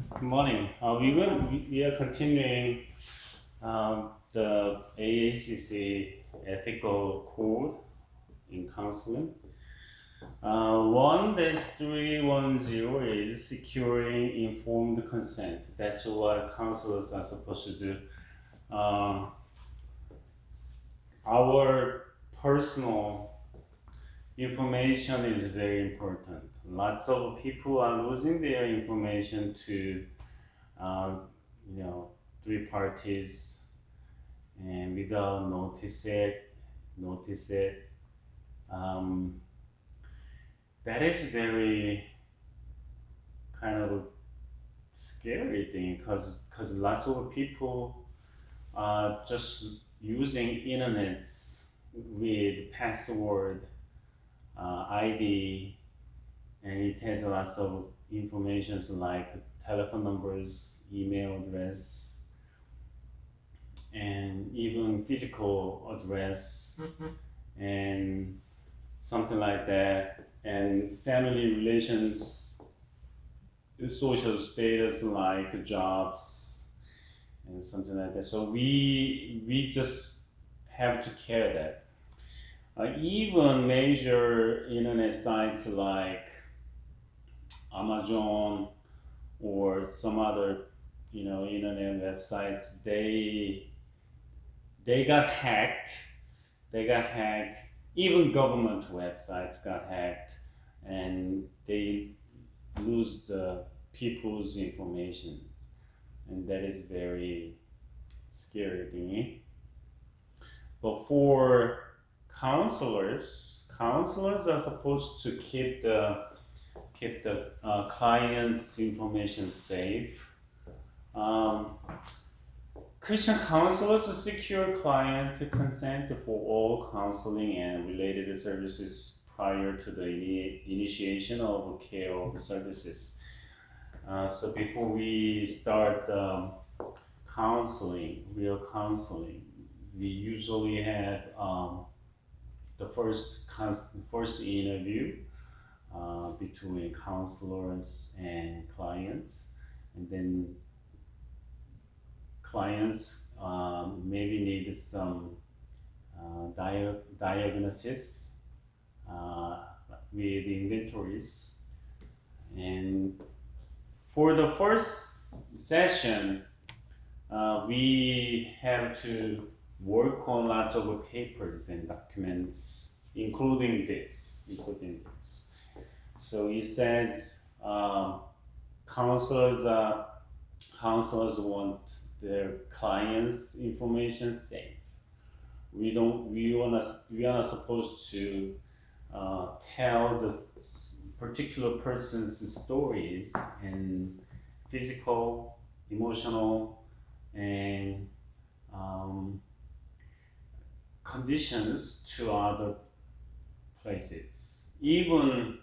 Good morning. We are continuing the AACC ethical code in counseling. 1-310 is securing informed consent. That's what counselors are supposed to do. Our personal information is very important. Lots of people are losing their information to, uh, you know, three parties, and without notice it. Um, that is very kind of scary thing because lots of people are just using internets with password, ID, and it has lots of information like telephone numbers, email address, and even physical address and something like that, and family relations, social status like jobs and something like that. So we just have to care that. Even major internet sites like Amazon or some other internet websites, they got hacked. They got hacked. Even government websites got hacked, and they lose the people's information, and that is very scary thing. But for counselors are supposed to keep the client's information safe. Um, Christian counselors secure client consent for all counseling and related services prior to the initiation of care of services. So before we start real counseling, we usually have the first interview between counselors and clients, and then clients maybe need some diagnosis uh, with inventories. And for the first session, we have to work on lots of papers and documents, including this. So it says counselors counselors want their clients' information safe. We don't. We are not supposed to tell the particular person's stories and physical, emotional, and um, conditions to other places. Even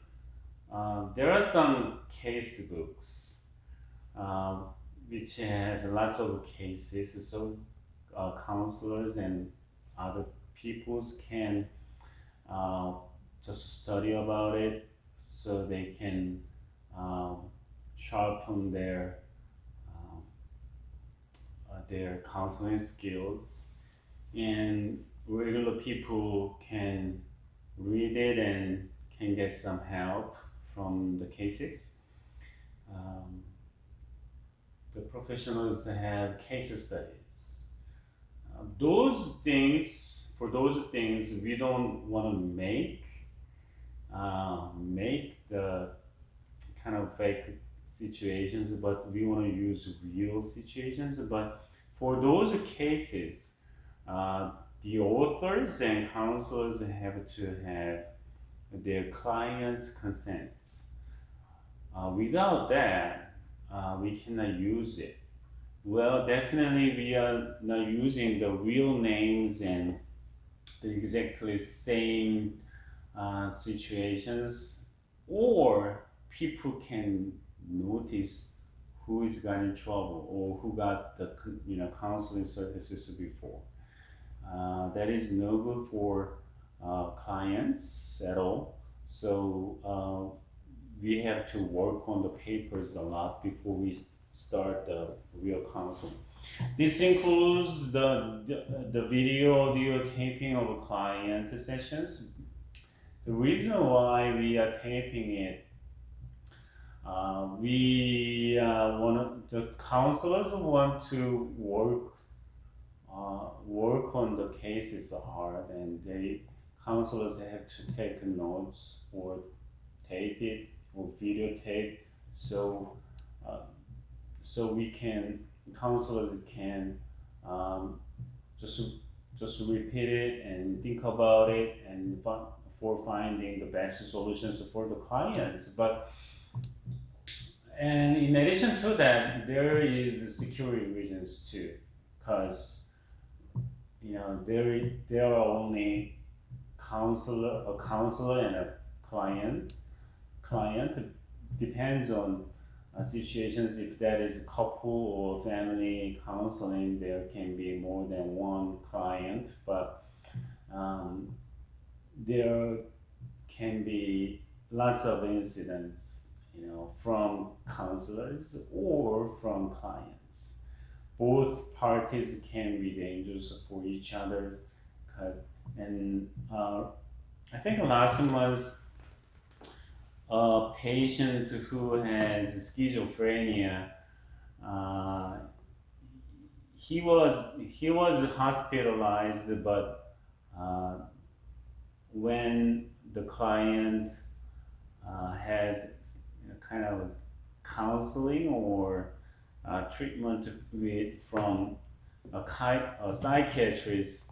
there are some case books uh, which has lots of cases, so counselors and other peoples can uh, just study about it, so they can um, sharpen um, their counseling skills, and regular people can read it and can get some help from the cases. Um, the professionals have case studies. Those things, we don't want to make the kind of fake situations, but we want to use real situations. But for those cases, uh, the authors and counselors have to have their clients' consent. Without that, we cannot use it. Well, definitely we are not using the real names and the exactly same situations, or people can notice who is got in trouble or who got the counseling services before. That is no good for clients at all. So we have to work on the papers a lot before we start the real counseling. This includes the video audio taping of client sessions. The reason why we are taping it, the counselors want to work on the cases hard, and counselors have to take notes or tape it or videotape, so uh, counselors can just repeat it and think about it and for finding the best solutions for the clients. And in addition to that, there is security reasons too, because there are only a counselor and a client. Client depends on situations. If that is couple or family counseling, there can be more than one client, but there can be lots of incidents, from counselors or from clients. Both parties can be dangerous for each other. And I think last month, a patient who has schizophrenia, uh, he was hospitalized, but when the client had kind of counseling or treatment from a psychiatrist,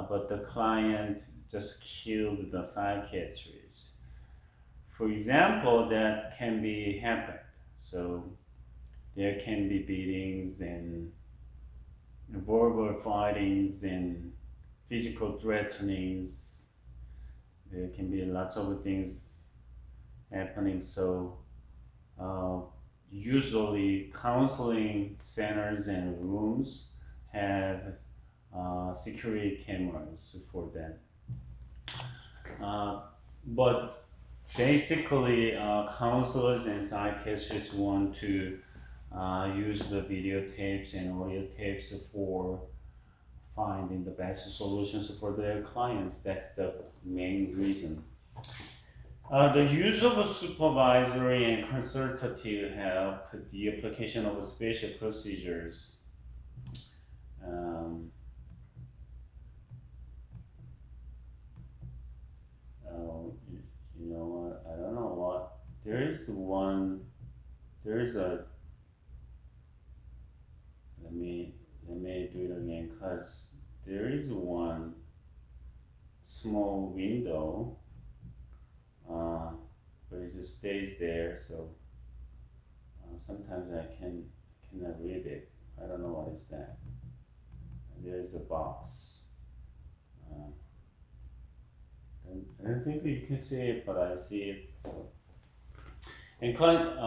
but the client just killed the psychiatrist. For example, that can be happened. So there can be beatings and verbal fightings and physical threatenings. There can be lots of things happening. So usually counseling centers and rooms have security cameras for that. But basically, counselors and psychiatrists want to use the videotapes and audio tapes for finding the best solutions for their clients. That's the main reason. The use of supervisory and consultative help, the application of special procedures. Um, you know what? I don't know what. There is a. Let me do it again, because there is one small window, but it just stays there. So sometimes I cannot read it. I don't know what is that. And there is a box. I don't think you can see it, but I see it. So, and client.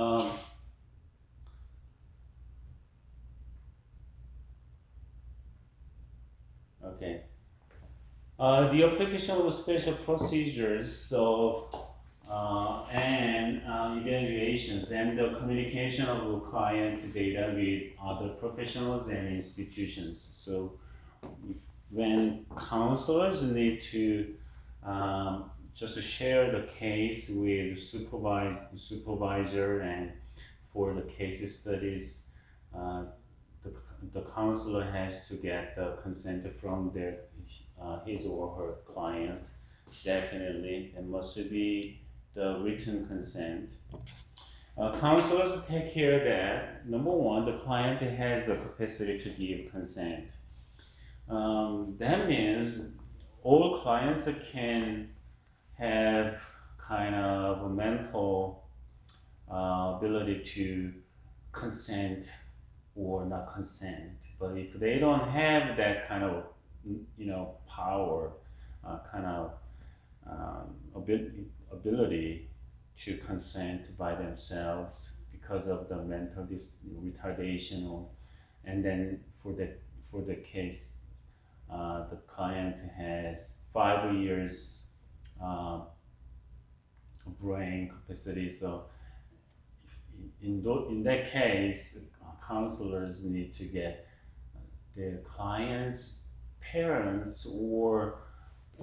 Okay. The application of special procedures and evaluations and the communication of client data with other professionals and institutions. So when counselors need to just share the case with supervisor, and for the case studies, the counselor has to get the consent from his or her client. Definitely, there must be the written consent. Counselors take care that number one, the client has the capacity to give consent. That means all clients can have kind of a mental ability to consent or not consent. But if they don't have that kind of power, kind of ability to consent by themselves because of the mental retardation, and then for the case, the client has 5 years brain capacity. So in that case, counselors need to get their clients' parents or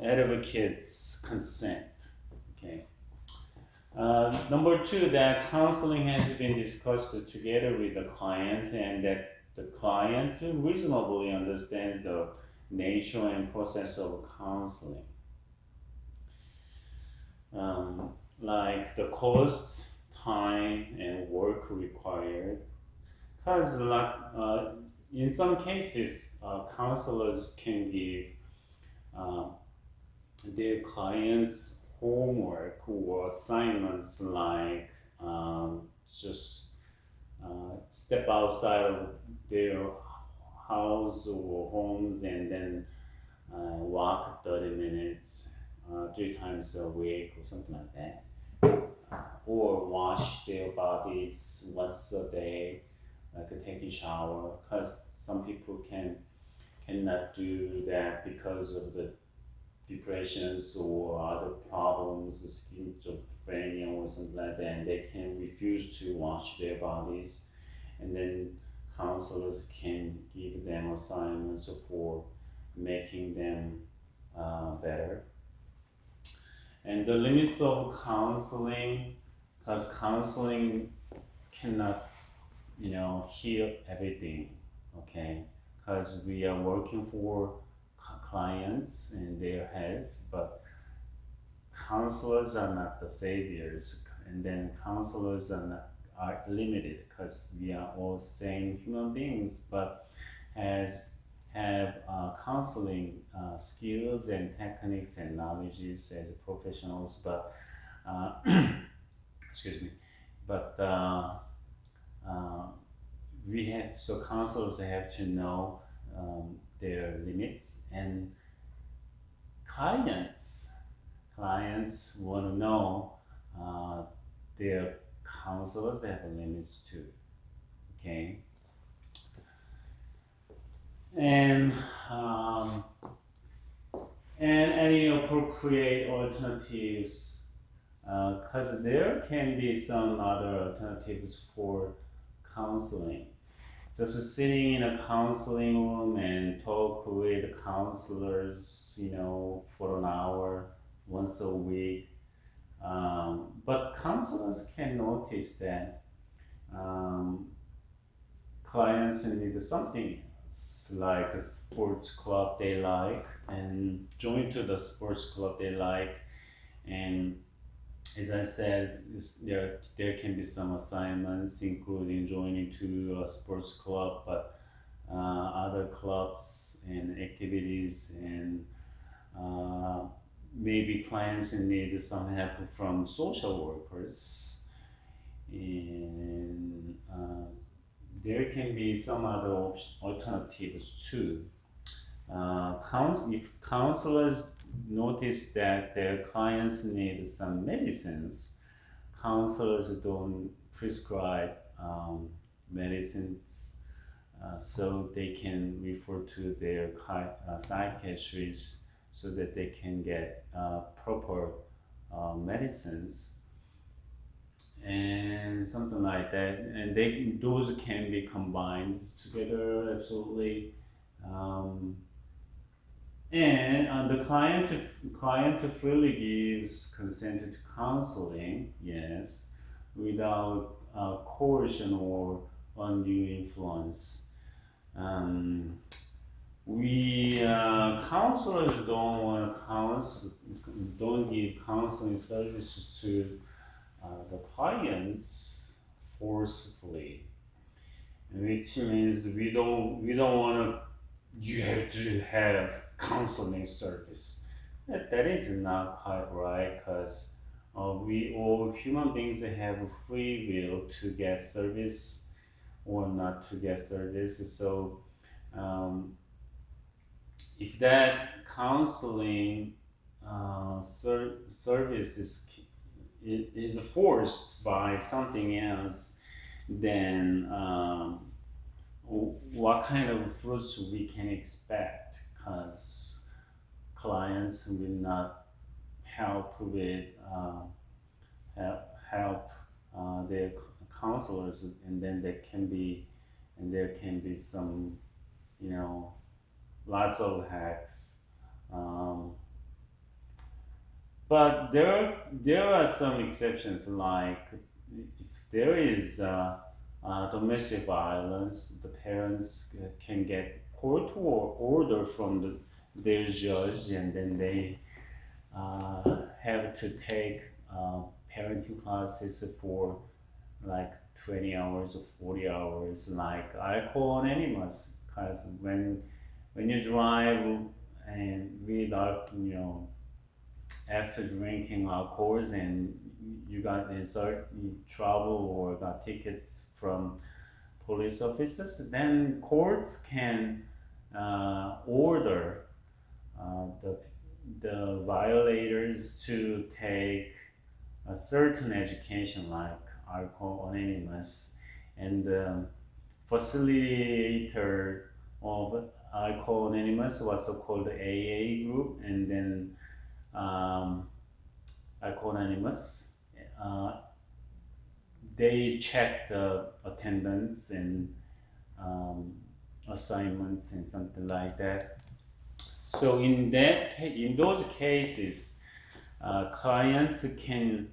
advocates' consent. Okay. Number two, that counseling has been discussed together with the client and that the client reasonably understands the nature and process of counseling. Like the cost, time, and work required. Because in some cases, counselors can give their clients homework or assignments like just step outside of their house or homes and then walk 30 minutes 3 times a week or something like that. Or wash their bodies once a day, like taking shower, because some people cannot do that because of the depressions or other problems, schizophrenia or something like that, and they can refuse to wash their bodies, and then counselors can give them assignments for making them better. And the limits of counseling, because counseling cannot, heal everything, okay? Because we are working for clients and their health, but counselors are not the saviors, and then counselors are limited because we are all same human beings, but have counseling skills and techniques and knowledges as professionals, but excuse me, but counselors have to know their limits, and clients want to know their counselors have limits too. Okay, and any appropriate alternatives, because there can be some other alternatives for counseling. Just sitting in a counseling room and talk with counselors, for an hour once a week. But counselors can notice that clients need something else, like a sports club they like, and join to the sports club they like. And as I said, there can be some assignments, including joining to a sports club, but other clubs and activities, and maybe clients need some help from social workers, and there can be some other alternatives too. If counselors notice that their clients need some medicines, counselors don't prescribe medicines, so they can refer to their psychiatrist so that they can get proper medicines and something like that. And those can be combined together, absolutely. And the client freely gives consent to counseling, yes, without coercion or undue influence. We counselors don't give counseling services to the clients forcefully, which means we don't want to. You have to have counseling service. That is not quite right, because we all human beings have free will to get service or not to get service. So if that counseling service is forced by something else, then what kind of fruits we can expect? Because clients will not help with help their counselors, and then there can be and there can be some, lots of hacks. Um, but there are some exceptions, like if there is domestic violence, the parents can get court or order from their judge, and then they have to take parenting classes for like 20 hours or 40 hours, like alcohol anonymous. Because when you drive and without, after drinking alcohols and you got in certain trouble or got tickets from police officers, then courts can order the violators to take a certain education like alcohol anonymous, and the facilitator of alcohol anonymous was so called AA group, and then alcohol anonymous they check the attendance and um, assignments and something like that. So in those cases, clients can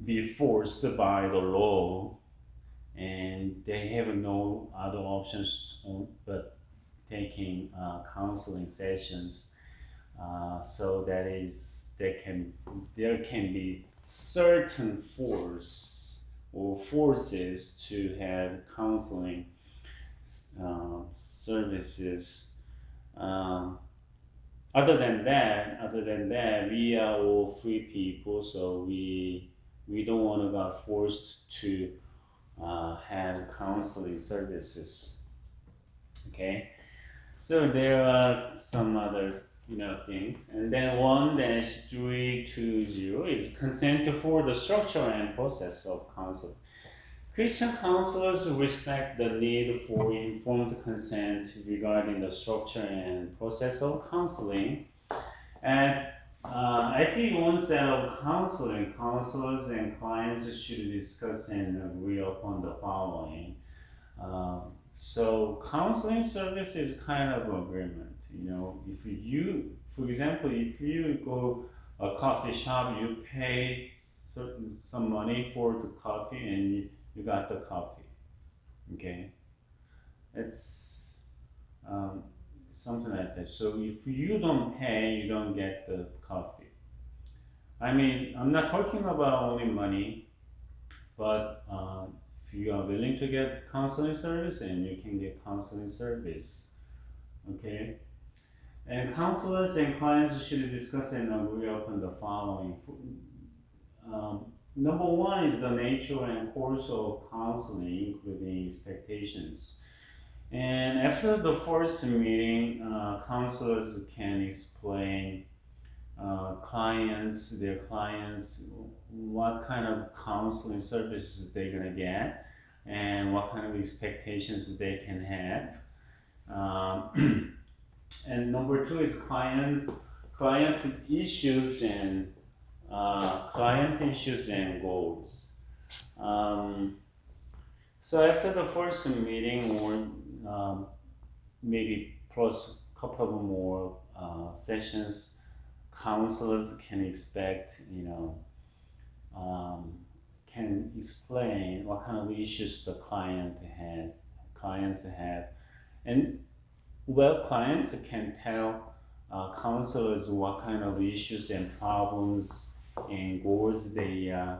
be forced by the law, and they have no other options but taking counseling sessions. So that is there can be certain force or forces to have counseling services. Um, other than that, we are all free people, so we don't want to get forced to have counseling services. Okay, so there are some other things, and then 1-320 is consent for the structure and process of counseling. Christian counselors respect the need for informed consent regarding the structure and process of counseling. And at the onset of counseling, counselors and clients should discuss and agree upon the following. So counseling service is kind of agreement. If you, for example, if you go a coffee shop, you pay some money for the coffee, and you got the coffee. Okay, it's something like that. So if you don't pay, you don't get the coffee. I mean, I'm not talking about only money, but if you are willing to get counseling service, and you can get counseling service. Okay. And counselors and clients should discuss and agree upon the following. Number one is the nature and course of counseling, including expectations. And after the first meeting, counselors can explain their clients, what kind of counseling services they're gonna get, and what kind of expectations they can have. And number two is client issues and goals. So after the first meeting, or maybe plus a couple of more sessions, counselors can expect, can explain what kind of issues the clients have, and clients can tell counselors what kind of issues and problems and goals they have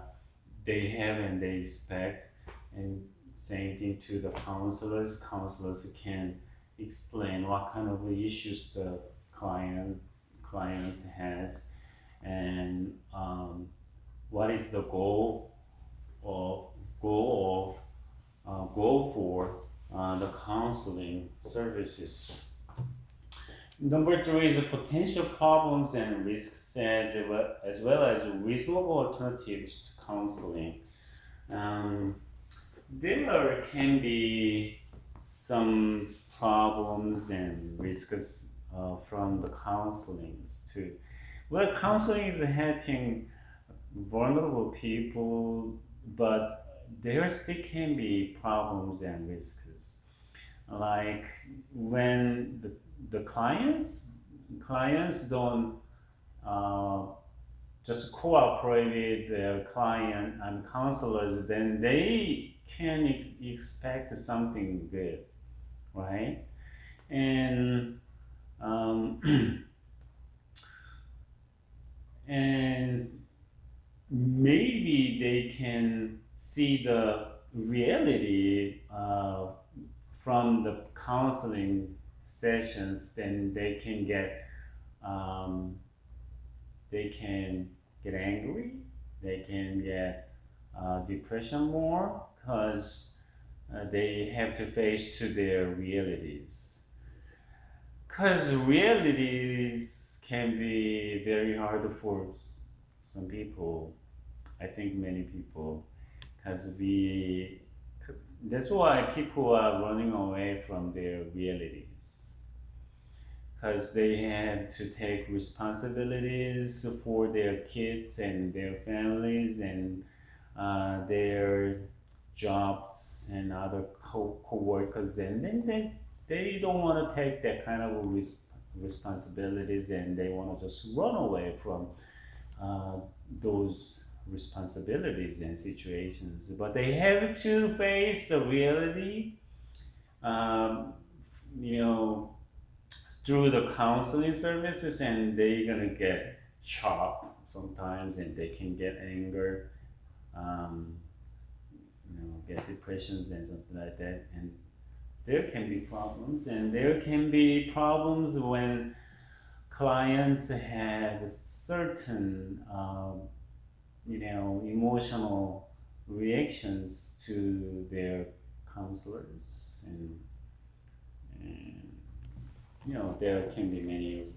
and they expect, and same thing to the counselors. Counselors can explain what kind of issues the client has, and what is the goal for the counseling services. Number three is the potential problems and risks, as well as reasonable alternatives to counseling. There can be some problems and risks from the counselings too. Well, counseling is helping vulnerable people, but there still can be problems and risks. Like when the clients don't uh, just cooperate with their client and counselors, then they can expect something good, right? And and maybe they can see the reality from the counseling sessions, then um, they can get angry, they can get depression more because they have to face to their realities. Because realities can be very hard for some people. I think many people, because that's why people are running away from their realities. Because they have to take responsibilities for their kids and their families and their jobs and other co-workers, and then they don't want to take that kind of responsibilities, and they want to just run away from uh, those responsibilities and situations, but they have to face the reality, um, you know, through the counseling services, and they're gonna get shocked sometimes, and they can get anger, um, get depressions and something like that, and there can be problems, and there can be problems when clients have certain emotional reactions to their counselors, and there can be many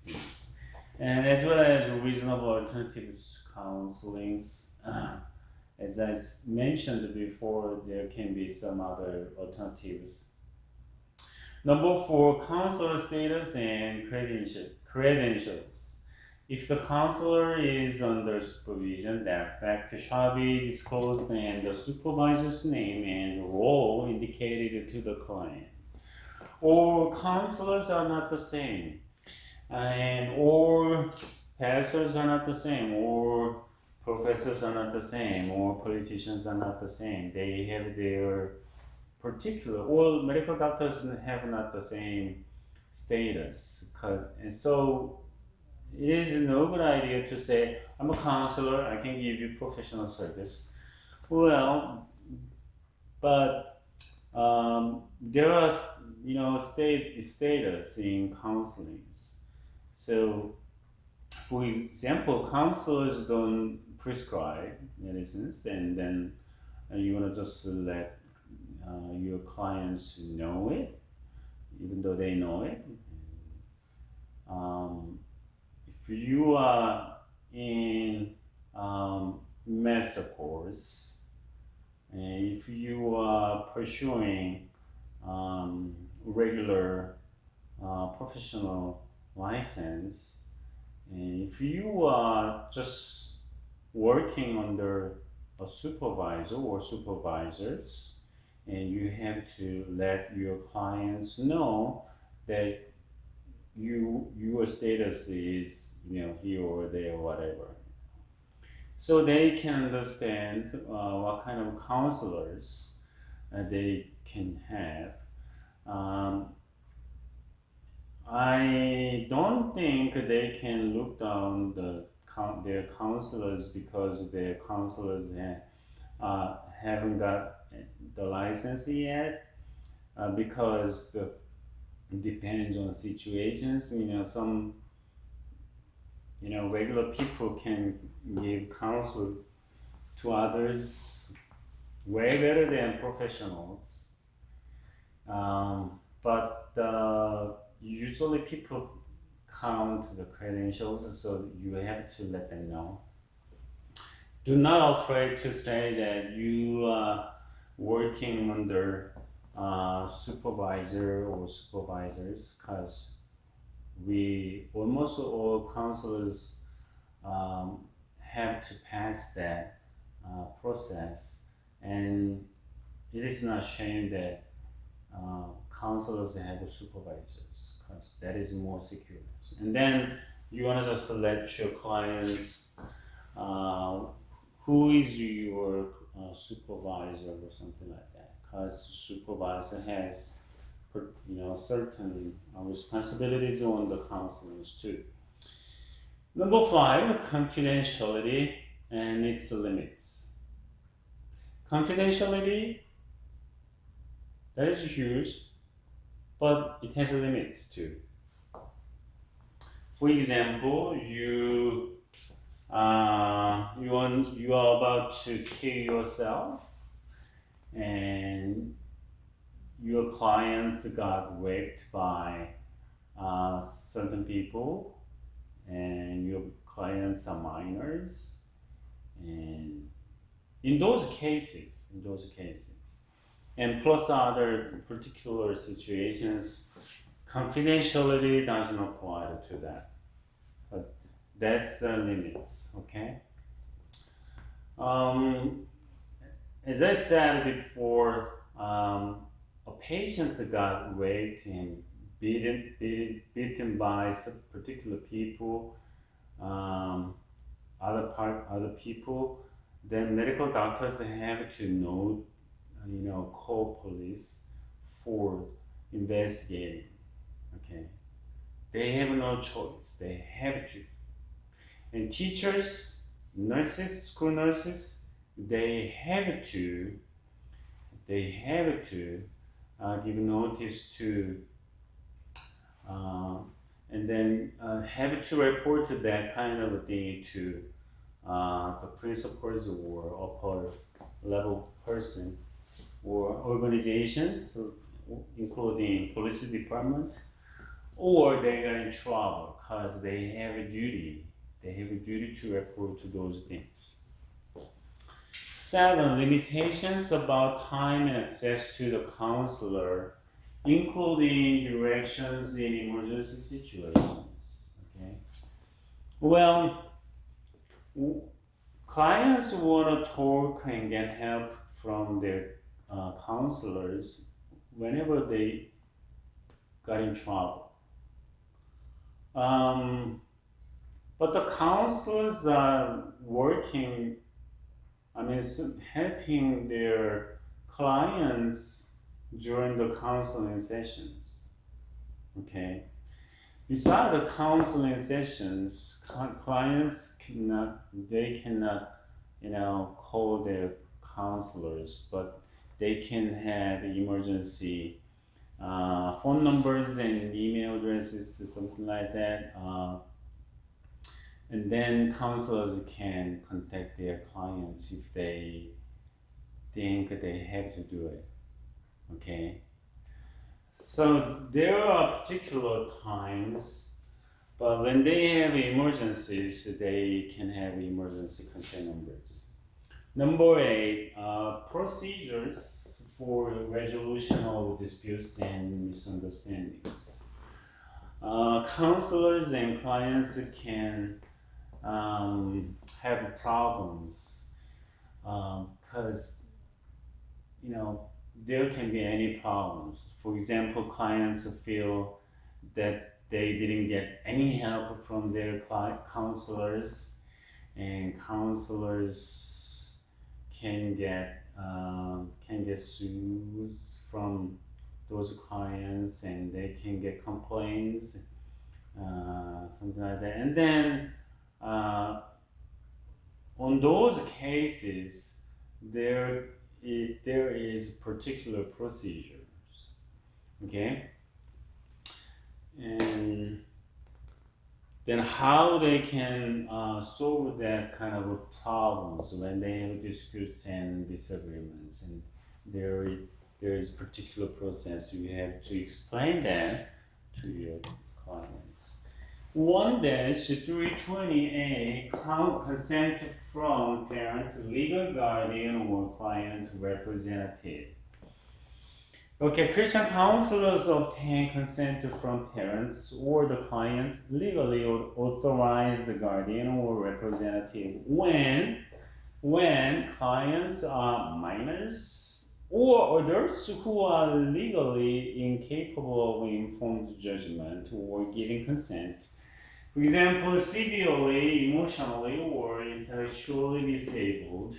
things, and as well as reasonable alternatives counselings. As I mentioned before, there can be some other alternatives. Number four, counselor status and credentials. If the counselor is under supervision, that fact shall be disclosed and the supervisor's name and role indicated to the client. Or counselors are not the same, or pastors are not the same, or professors are not the same, or politicians are not the same. They have their particular, all medical doctors have not the same status. And so it is no good idea to say, I'm a counselor, I can give you professional service. Well, but there are, status in counselings. So, for example, counselors don't prescribe medicines, and then you want to just let your clients know it, even though they know it. Um, if you are in master course, and if you are pursuing regular professional license, and if you are just working under a supervisor or supervisors, and you have to let your clients know that your status is here or there or whatever, so they can understand what kind of counselors they can have. um, I don't think they can look down their counselors because their counselors haven't got the license yet, because the depends on situations. Some regular people can give counsel to others way better than professionals. But usually people count the credentials, so you have to let them know. Do not afraid to say that you are working under supervisor or supervisors, because we almost all counselors have to pass that process and it is not shame that counselors have supervisors because that is more secure. And then you want to just let your clients who is your supervisor or something like that, because supervisor has certain responsibilities on the counselors too. Number 5, confidentiality and its limits. Confidentiality, that is huge, but it has limits too. For example, you are about to kill yourself, and your clients got raped by certain people, and your clients are minors, and in those cases, and plus other particular situations, confidentiality doesn't apply to that. But that's the limits, okay? As I said before, a patient got raped and beaten by some particular people, other people. Then medical doctors have to call police for investigating. Okay, they have no choice. They have to. And teachers, nurses, school nurses, they have to give notice to and then have to report that kind of thing to the principals or upper level person or organizations, including police department, or they are in trouble because they have a duty. They have a duty to report to those things. 7, limitations about time and access to the counselor, including directions in emergency situations. Okay. Well, clients want to talk and get help from their counselors whenever they got in trouble. But the counselors are working, helping their clients during the counseling sessions. Okay. Besides the counseling sessions, clients cannot call their counselors, but they can have emergency phone numbers and email addresses, something like that. And then counselors can contact their clients if they think they have to do it. Okay. So there are particular times, but when they have emergencies, they can have emergency contact numbers. Number 8, procedures for resolution of disputes and misunderstandings. Counselors and clients can have problems because there can be any problems. For example, clients feel that they didn't get any help from their counselors, and counselors can get sues from those clients, and they can get complaints, something like that. And then on those cases, there is particular procedures, okay? And then how they can solve that kind of problems when they have disputes and disagreements, and there is particular process. You have to explain that to your clients. 1-320A, consent from parent, legal guardian, or client representative. Okay, Christian counselors obtain consent from parents or the clients legally authorized guardian or representative when when clients are minors or adults who are legally incapable of informed judgment or giving consent. For example, severely emotionally or intellectually disabled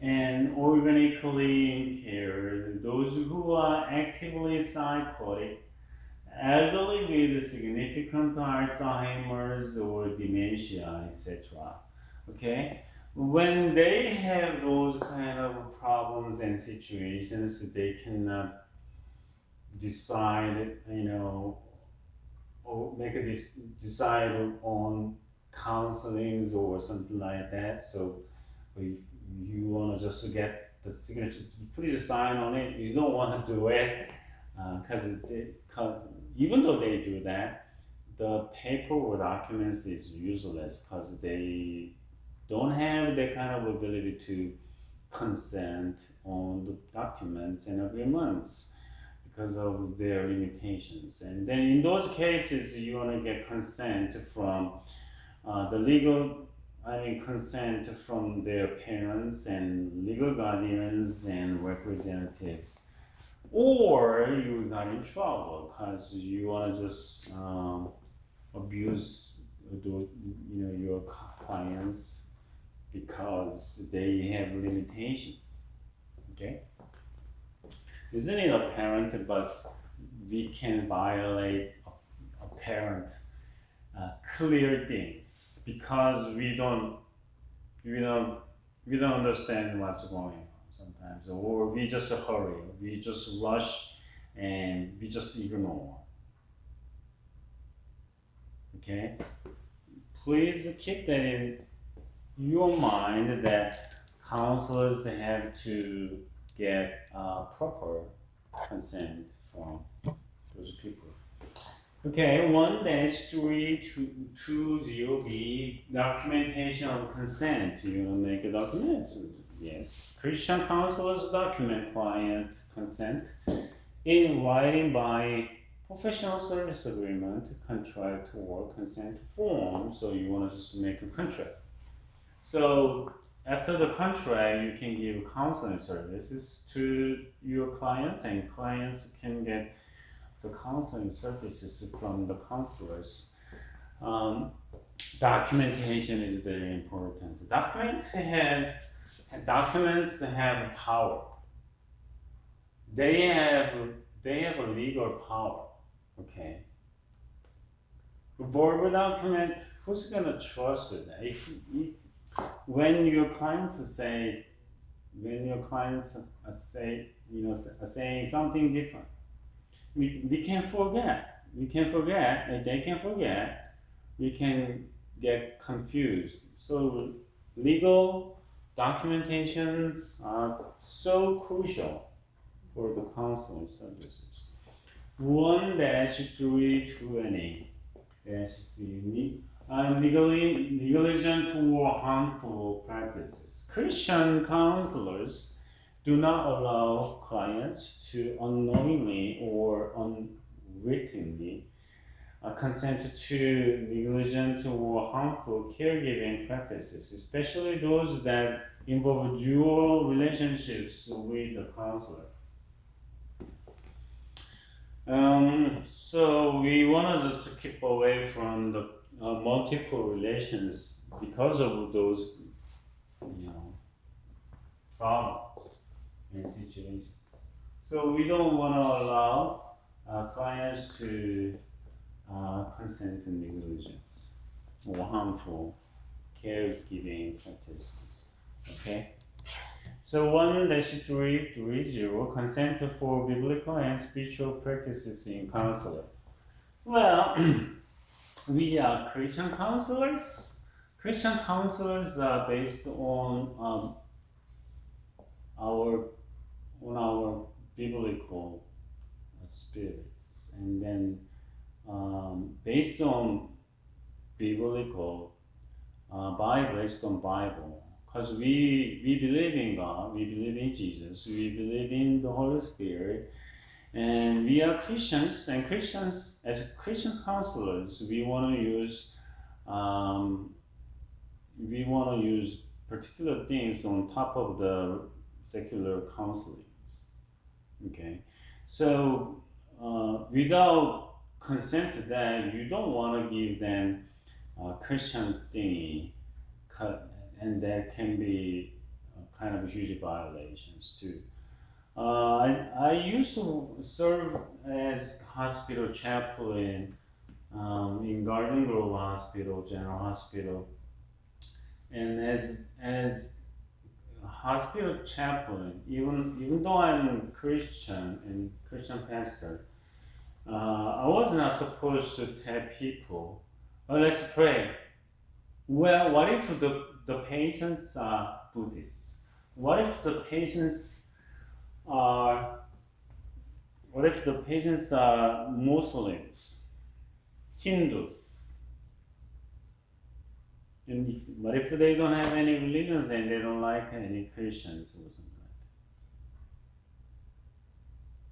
and organically impaired, those who are actively psychotic, elderly with significant Alzheimer's or dementia, etc. Okay? When they have those kind of problems and situations, they cannot decide, or make a decide on counselings or something like that. So if you want to just get the signature, please sign on it. You don't want to do it because even though they do that, the paper or documents is useless because they don't have that kind of ability to consent on the documents and agreements because of their limitations. And then in those cases, you want to get consent from the legal, consent from their parents and legal guardians and representatives. Or you got in trouble because you want to just abuse your clients because they have limitations. Okay, isn't it apparent? But we can violate apparent, clear things because we don't understand what's going on sometimes, or we just hurry, we just rush, and we just ignore. Okay, please keep that in your mind that counselors have to get proper consent from those people. Okay, 1-3220B, documentation of consent. You will make a document. Yes, Christian counselors document client consent in writing by professional service agreement, contract, or consent form. So you want to just make a contract. So after the contract, you can give counseling services to your clients, and clients can get the counseling services from the counselors. Documentation is very important. Documents have power. They have a legal power. Okay. Verbal document, who's gonna trust it? When your clients say, are saying something different, we can forget. We can forget, and they can forget. We can get confused. So legal documentations are so crucial for the counseling services. 1-320-C, negligent or harmful practices. Christian counselors do not allow clients to unknowingly or unwittingly consent to negligent or harmful caregiving practices, especially those that involve dual relationships with the counselor. So we want to just keep away from the multiple relations because of those, problems and situations. So we don't want to allow clients to consent to negligence or harmful caregiving practices. Okay. So 1-330, consent for biblical and spiritual practices in counseling. Well, we are Christian counselors. Christian counselors are based on our biblical spirits, and then based on biblical based on Bible, because we believe in God, we believe in Jesus, we believe in the Holy Spirit, and we are Christians. And Christians, as Christian counselors, we want to use particular things on top of the secular counselings. Okay, so without consent to that, you don't want to give them Christian thingy, and that can be kind of huge violations too. I used to serve as hospital chaplain in Garden Grove Hospital, General Hospital, and as hospital chaplain, even though I'm Christian and Christian pastor, I was not supposed to tell people, "Oh, let's pray." Well, what if the patients are Buddhists? What if the patients are what if the patients are Muslims, Hindus? And what if they don't have any religions and they don't like any Christians or something like that?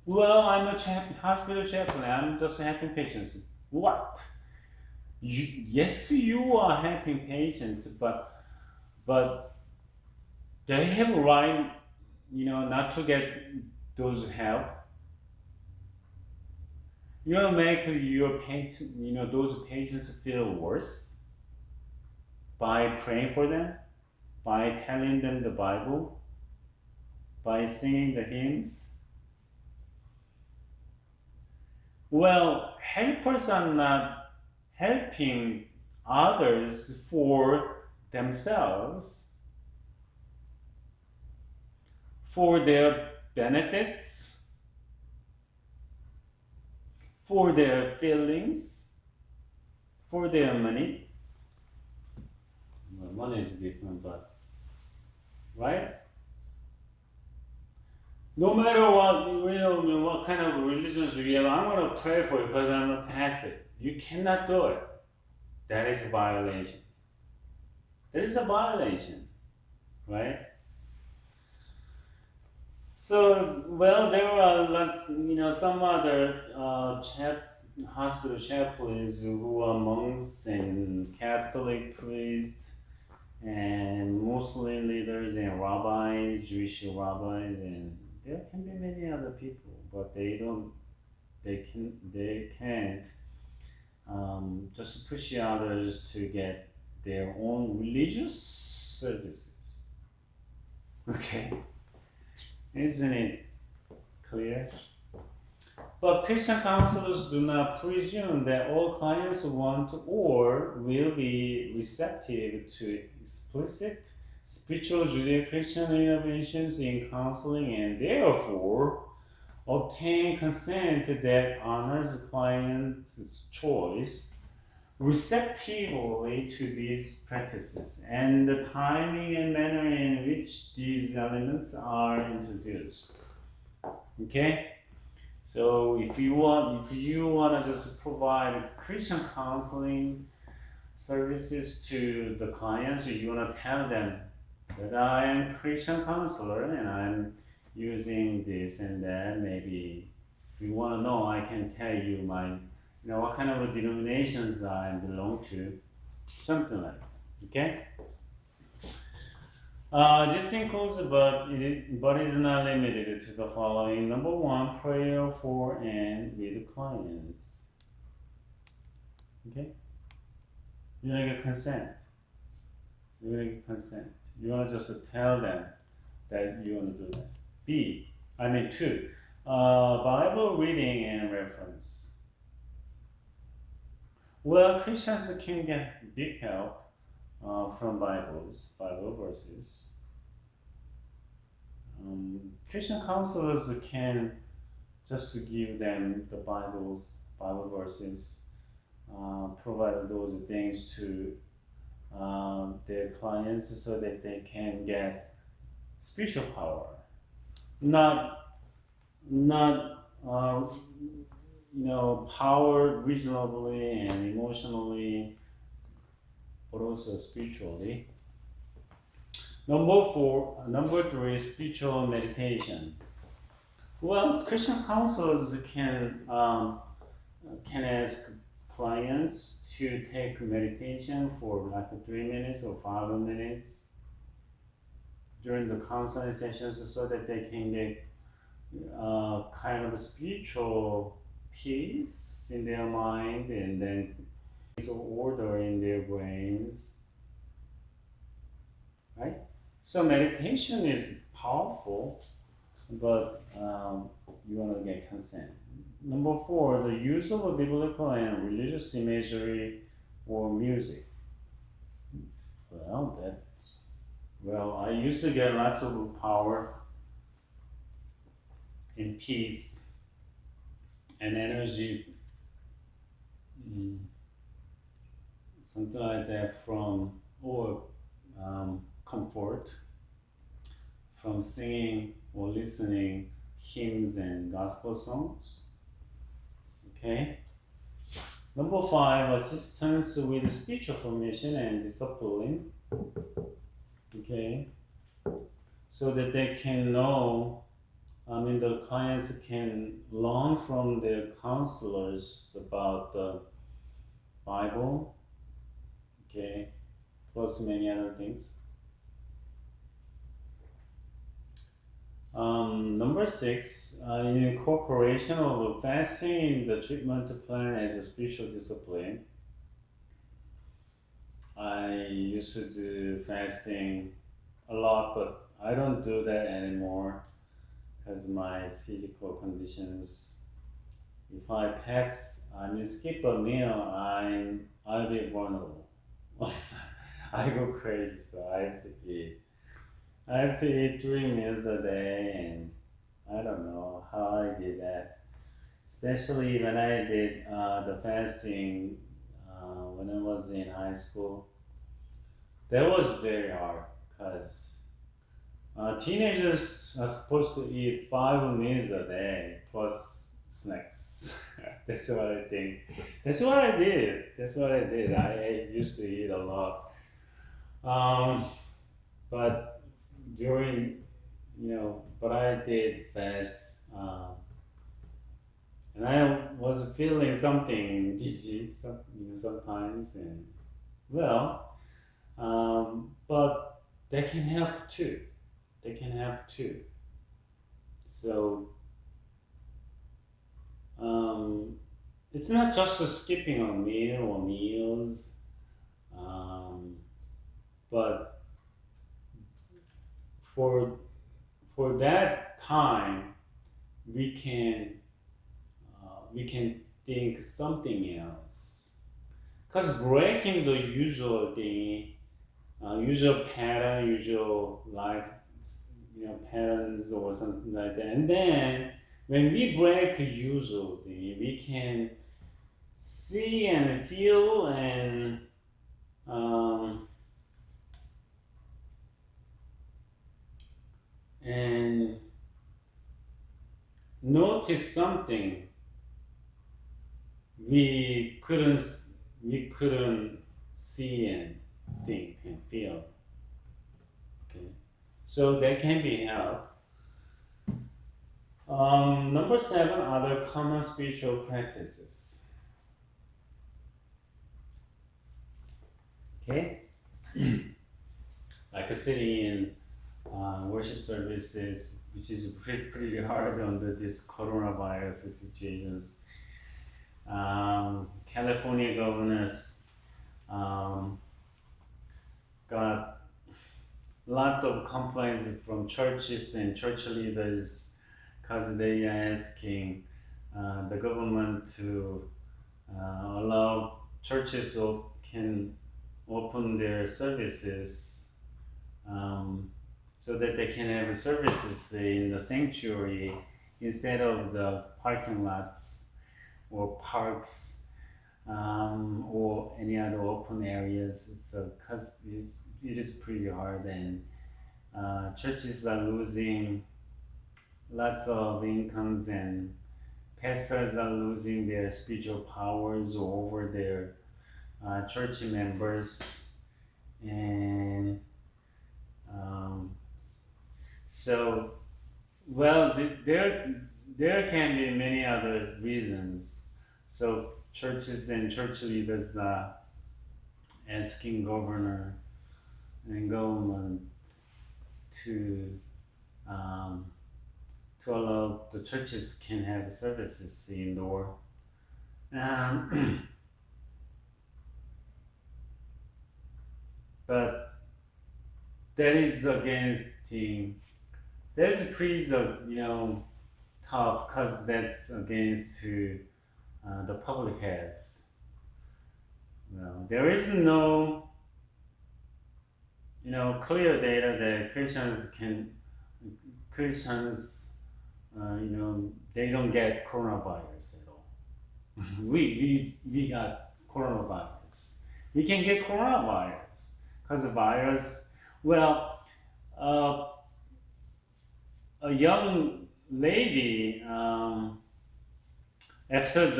Well, I'm a hospital chaplain. I'm just helping patients. What? Yes, you are helping patients, but they have a right, not to get those help. You're gonna make your patient, those patients feel worse by praying for them, by telling them the Bible, by singing the hymns. Well, helpers are not helping others for themselves, for their benefits, for their feelings, for their money. Well, money is different, but right? No matter what kind of religions you have, I'm gonna pray for you because I'm a pastor. You cannot do it. That is a violation. That is a violation, right? So, well, there are lots, some other hospital chaplains who are monks and Catholic priests and Muslim leaders and rabbis, Jewish rabbis, and there can be many other people, but they can't just push others to get their own religious services. Okay, isn't it clear? But Christian counselors do not presume that all clients want or will be receptive to explicit spiritual Judeo-Christian innovations in counseling and therefore obtain consent that honors the client's choice receptively to these practices and the timing and manner in which these elements are introduced. Okay? So if you want to just provide Christian counseling services to the clients, you want to tell them that I am Christian counselor and I'm using this and that. Maybe if you want to know, I can tell you what kind of denominations I belong to, something like that. Okay. This includes, but is not limited to the following. Number one, prayer for and with clients. Okay? You're gonna get consent. You're gonna get consent. You wanna just tell them that you wanna do that. Two, Bible reading and reference. Well, Christians can get big help from Bible verses. Christian counselors can just give them the Bible verses, provide those things to their clients so that they can get spiritual power, not power reasonably and emotionally, but also spiritually. Number three, spiritual meditation. Well, Christian counselors can ask clients to take meditation for like 3 minutes or 5 minutes. during the counseling sessions so that they can get kind of a spiritual peace in their mind and then order in their brains, right? So meditation is powerful, but you want to get consent. Number 4, the use of a biblical and religious imagery or music. Well, I used to get lots of power and peace and energy, something like that or comfort from singing or listening hymns and gospel songs. Okay. Number 5, assistance with spiritual formation and discipline. Okay. So that they can know, the clients can learn from their counselors about the Bible, okay, plus many other things. Number 6, incorporation of fasting in the treatment plan as a spiritual discipline. I used to do fasting a lot, but I don't do that anymore because my physical conditions. If I skip a meal, I'll be vulnerable. I go crazy, so I have to eat. I have to eat 3 meals a day, and I don't know how I did that. Especially when I did the fasting when I was in high school. That was very hard because teenagers are supposed to eat 5 meals a day plus snacks. That's what I think. That's what I did. I used to eat a lot. But during, but I did fast. And I was feeling something dizzy sometimes. And well, but they can help too. So it's not just skipping a meal or meals, but for that time we can think something else. Because breaking the usual thing, usual pattern, usual life, patterns or something like that, and then when we break a usual thing, we can see and feel and notice something we couldn't see and think and feel. Okay, so that can be help. Number 7, other common spiritual practices. Okay, like sitting in worship services, which is pretty hard under this coronavirus situations. California governors got lots of complaints from churches and church leaders because they are asking the government to allow churches can open their services so that they can have services in the sanctuary instead of the parking lots or parks or any other open areas. So, because it is pretty hard, and churches are losing lots of incomes, and pastors are losing their spiritual powers over their church members, and so there can be many other reasons. So churches and church leaders are asking governor and government to to allow the churches can have services indoor. But that is against that is pretty tough because that's against the public health. Well, there is no clear data that Christians they don't get coronavirus at all. We got coronavirus. We can get coronavirus because the virus. Well, a young lady after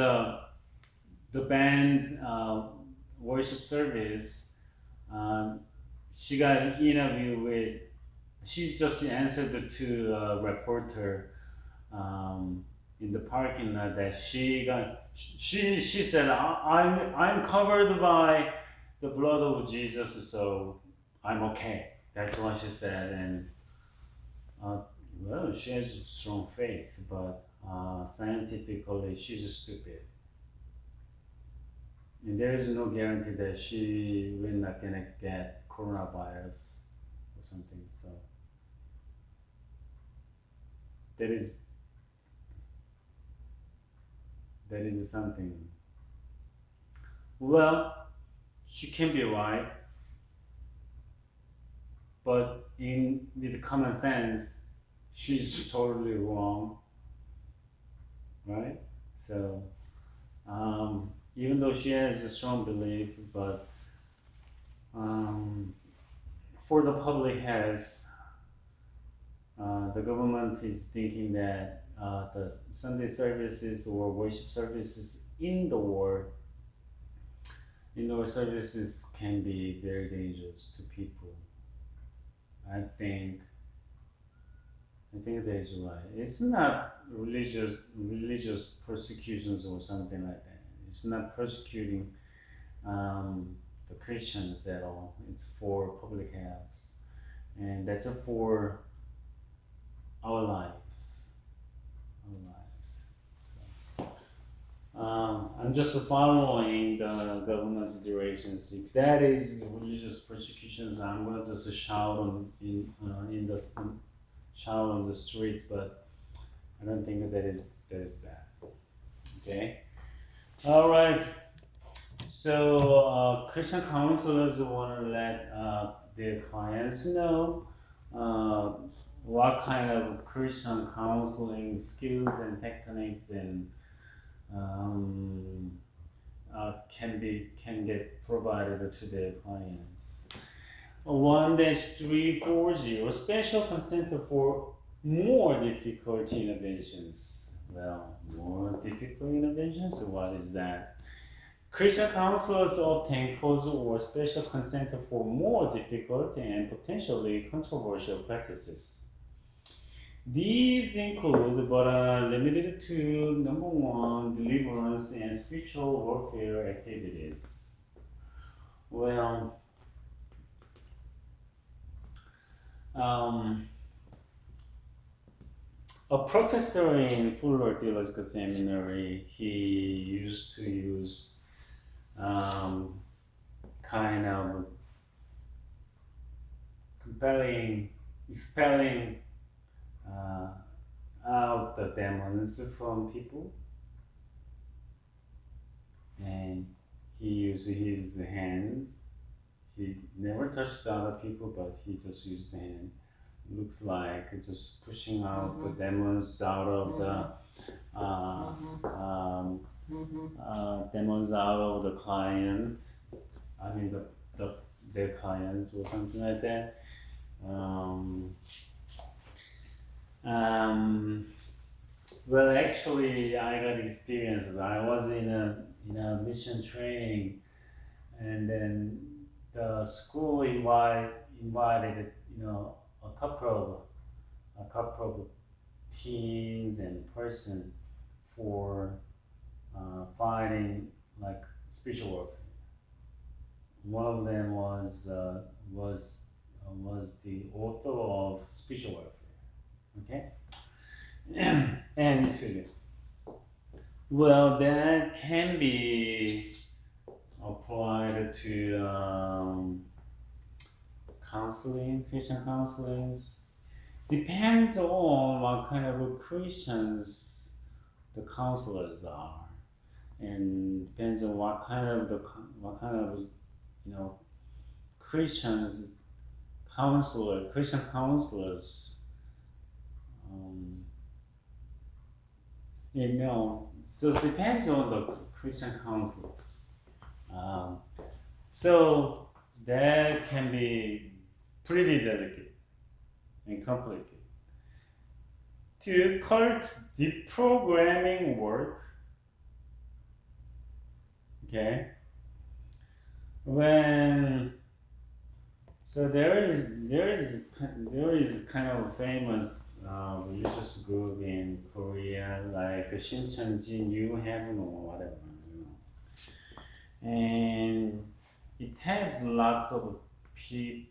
the band worship service, she got an interview with. She just answered to a reporter in the parking lot that she got. She said, I'm covered by the blood of Jesus, so I'm okay. That's what she said, and well, she has strong faith, but scientifically, she's stupid. And there is no guarantee that she will not gonna get coronavirus or something. So that is something. Well, she can be right, but with common sense, she's totally wrong, right? So even though she has a strong belief, but for the public health, the government is thinking that the Sunday services or worship services indoor services can be very dangerous to people. I think that is right. It's not religious persecutions or something like that. It's not persecuting the Christians at all. It's for public health, and that's for our lives. So I'm just following the government's directions. If that is religious persecutions, I'm gonna just shout in the streets, but I don't think that is that. Okay. All right. So Christian counselors want to let their clients know what kind of Christian counseling skills and techniques and can get provided to their clients. 1-340 special consent for more difficult interventions. Well, more difficult interventions? What is that? Christian counselors obtain close or special consent for more difficult and potentially controversial practices. These include, but are not limited to, number one, deliverance and spiritual warfare activities. Well, a professor in Fuller Theological Seminary, he used to use kind of expelling out the demons from people, and he used his hands. He never touched other people, but he just used the hand. Looks like just pushing out the demons out of the demons out of the client. I mean their clients or something like that. Well, actually, I got experience. I was in a mission training, and then the school invited a couple of teams and person for fighting like spiritual warfare. One of them was was the author of Spiritual Warfare. Okay, and excuse me. Well, that can be applied to counseling, Christian counselings. Depends on what kind of Christians the counselors are, and depends on what kind of Christians Christian counselors. So it depends on the Christian counselors. So that can be pretty delicate and complicated. To cult deprogramming work, okay, there is kind of a famous religious group in Korea like Shincheonji New Heaven or whatever, and it has lots of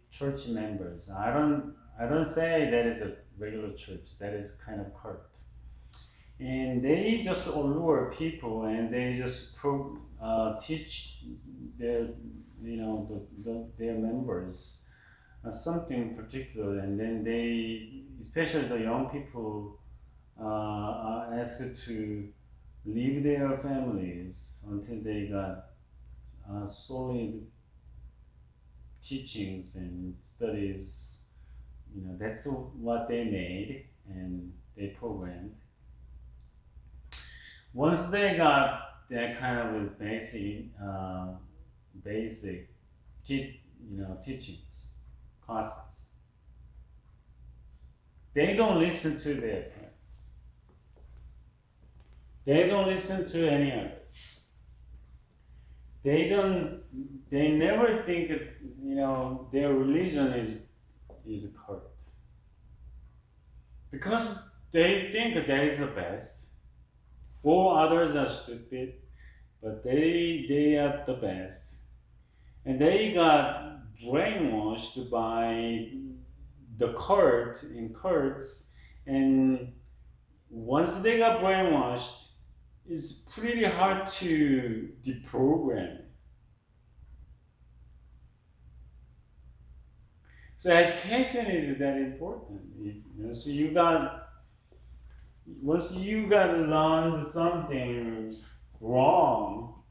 church members. I don't say that is a regular church. That is kind of cult, and they just allure people and they just teach their their members something particular, and then they, especially the young people, are asked to leave their families until they got solid teachings and studies. That's what they made and they programmed. Once they got that kind of basic teachings, classes, they don't listen to their parents. They don't listen to any others. They never think that, their religion is correct. Because they think that is the best. All others are stupid, but they are the best. And they got brainwashed by the cult in cults, and once they got brainwashed, it's pretty hard to deprogram. So education is that important. So once you got learned something wrong,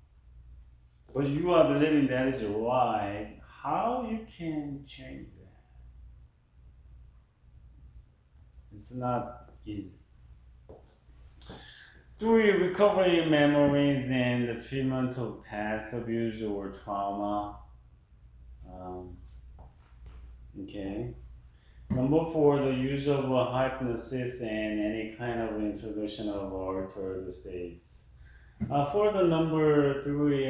but you are believing that is right, how you can change that? It's not easy. Through recovery memories and the treatment of past abuse or trauma. Okay. Number 4, the use of hypnosis and any kind of introduction of altered states. For the number 3,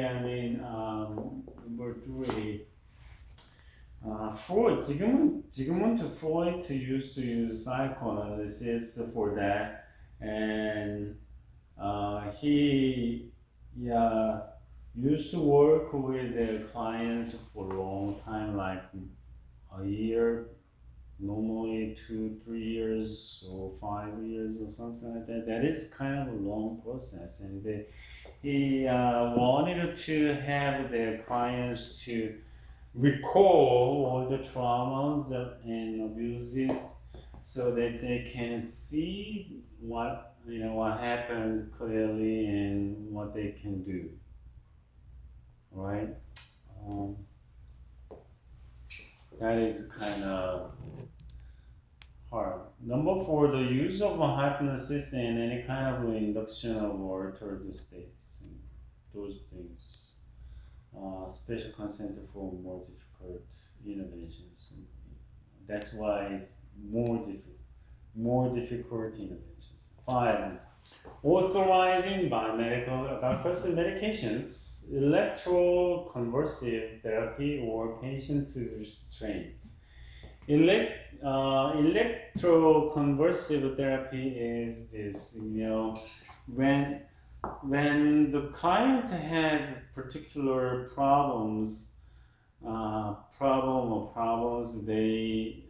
Freud, 지금은 Freud used to use psychoanalysis for that, and he used to work with the clients for a long time, like a year, normally 2-3 years or 5 years or something like that. That is kind of a long process, and he wanted to have their clients to recall all the traumas and abuses so that they can see what happened clearly and what they can do. Right? That is kind of hard. Number 4, the use of hypnosis and any kind of induction of altered states. Those things. Special consent for more difficult interventions. That's why it's more difficult interventions. 5, authorizing by medical doctors and medications, electroconvulsive therapy or patient restraints. Electroconvulsive therapy is this, when the client has particular problems, problem or problems, they